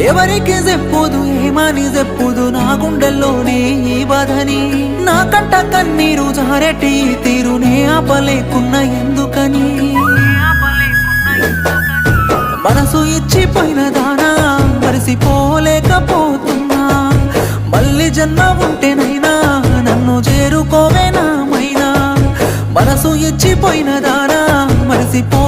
ఎవరికి చెప్పుదు ఏమని చెప్పుదు నా గుండెల్లోనే ఈ బాధని నా కంట కన్నీరు జారెటి తీరునే ఆపలేకున్న ఎందుకని మనసు ఇచ్చిపోయిన దానా మరిసిపోలేకపోతున్నా మళ్ళీ జన్మ ఉంటేనైనా నన్ను చేరుకోవేనా మైనా మనసు ఇచ్చిపోయిన దానా మరిసిపో